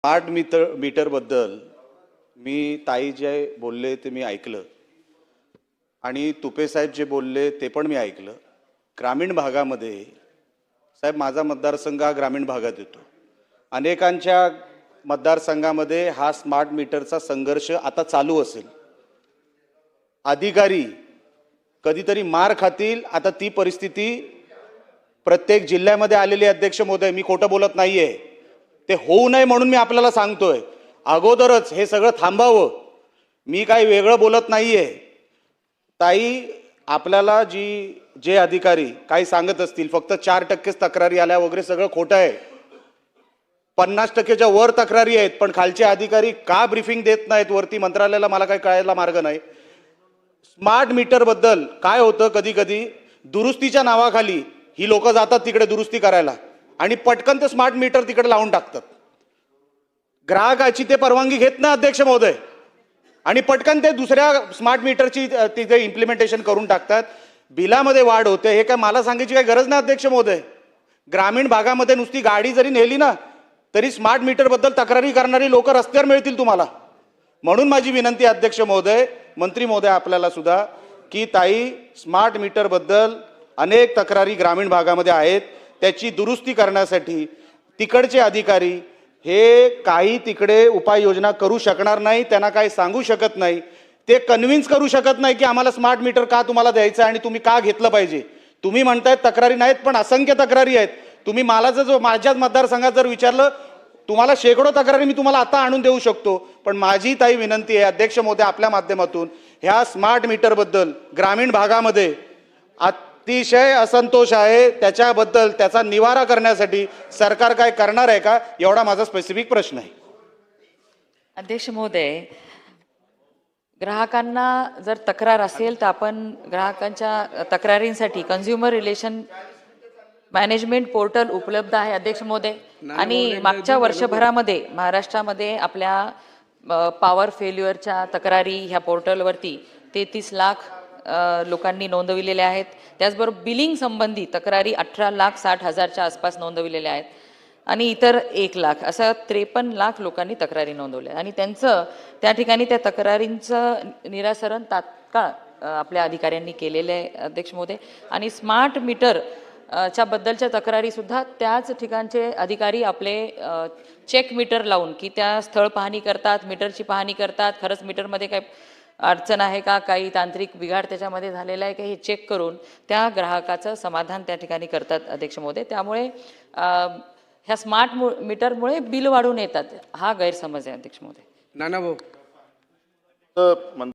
Smart मीटरबद्दल मी ताई जे बोलले ते मी ऐकलं आणि तुपे साहेब जे बोलले ते पण मी ऐकलं। ग्रामीण भागामध्ये साहेब माझा मतदारसंघ हा ग्रामीण भागात येतो। अनेकांच्या मतदारसंघामध्ये हा स्मार्ट मीटरचा संघर्ष आता चालू असेल। अधिकारी कधीतरी मार खातील, आता ती परिस्थिती प्रत्येक जिल्ह्यामध्ये आलेली अध्यक्ष महोदय, मी खोटं बोलत नाहीये। ते होऊ नये म्हणून मी आपल्याला सांगतोय, अगोदरच हे सगळं थांबावं। मी काही वेगळं बोलत नाहीये। ताई, आपल्याला जे अधिकारी काही सांगत असतील फक्त 4% तक्रारी आल्या वगैरे सगळं खोटं आहे। 50%च्या वर तक्रारी आहेत, पण खालचे अधिकारी का ब्रीफिंग देत नाहीत वरती मंत्रालयाला मला काही कळायला मार्ग नाही। स्मार्ट मीटर बद्दल काय होतं, कधी कधी दुरुस्तीच्या नावाखाली ही लोक जातात तिकडे दुरुस्ती करायला आणि पटकन ते स्मार्ट मीटर तिकडे लावून टाकतात। ग्राहकाची ते परवानगी घेत नाही अध्यक्ष महोदय आणि पटकन ते दुसऱ्या स्मार्ट मीटरची तिथे इम्प्लिमेंटेशन करून टाकतात। बिलामध्ये वाढ होते, हे काय मला सांगायची काही गरज नाही अध्यक्ष महोदय। ग्रामीण भागामध्ये नुसती गाडी जरी नेली ना तरी स्मार्ट मीटर बद्दल तक्रारी करणारी लोक रस्त्यावर मिळतील तुम्हाला। म्हणून माझी विनंती अध्यक्ष महोदय, मंत्री महोदय आपल्याला सुद्धा, की ताई स्मार्ट मीटर बद्दल अनेक तक्रारी ग्रामीण भागामध्ये आहेत, त्याची दुरुस्ती करण्यासाठी तिकडचे अधिकारी हे काही तिकडे उपाययोजना करू शकणार नाही, त्यांना काही सांगू शकत नाही, ते कन्व्हिन्स करू शकत नाही की आम्हाला स्मार्ट मीटर का तुम्हाला द्यायचं आणि तुम्ही का घेतलं पाहिजे। तुम्ही म्हणतायत तक्रारी नाहीत, पण असंख्य तक्रारी आहेत। तुम्ही मला जर माझ्याच मतदारसंघात जर विचारलं, तुम्हाला शेकडो तक्रारी मी तुम्हाला आता आणून देऊ शकतो। पण माझी ताई विनंती आहे अध्यक्ष महोदय आपल्या माध्यमातून, ह्या स्मार्ट मीटर बद्दल ग्रामीण भागामध्ये अतिशय असंतोष आहे, त्याच्याबद्दल त्याचा निवारा करण्यासाठी सरकार काय करणार आहे का, एवढा माझा स्पेसिफिक प्रश्न आहे। अध्यक्ष महोदय, ग्राहकांना जर तक्रार असेल तर आपण ग्राहकांच्या तक्रारींसाठी कन्झ्युमर रिलेशन मॅनेजमेंट पोर्टल उपलब्ध आहे अध्यक्ष महोदय। आणि मागच्या वर्षभरामध्ये महाराष्ट्रामध्ये आपल्या पॉवर फेल्युअरच्या तक्रारी ह्या पोर्टलवरती 33 लाख लोकांनी नोंदविलेल्या आहेत। त्याचबरोबर बिलिंग संबंधी तक्रारी 18,60,000च्या आसपास नोंदविलेल्या आहेत आणि इतर 1 लाख असा 53 लाख लोकांनी तक्रारी नोंदवल्या आणि त्यांचं त्या ठिकाणी त्या तक्रारींचं निराकरण तात्काळ आपल्या अधिकाऱ्यांनी केलेलं आहे अध्यक्ष महोदय। आणि स्मार्ट मीटर च्या बद्दलच्या तक्रारी सुद्धा त्याच ठिकाणचे अधिकारी आपले चेक मीटर लावून की त्या स्थळ पाहणी करतात, मीटरची पाहणी करतात, खरंच मीटरमध्ये काही अडचण आहे का, काही तांत्रिक बिघाड त्याच्यामध्ये झालेला आहे का, हे चेक करून त्या ग्राहकाचं समाधान त्या ठिकाणी करतात अध्यक्ष महोदय। त्यामुळे ह्या स्मार्ट मीटरमुळे बिल वाढून येतात हा गैरसमज आहे अध्यक्ष महोदय। नाना भाऊ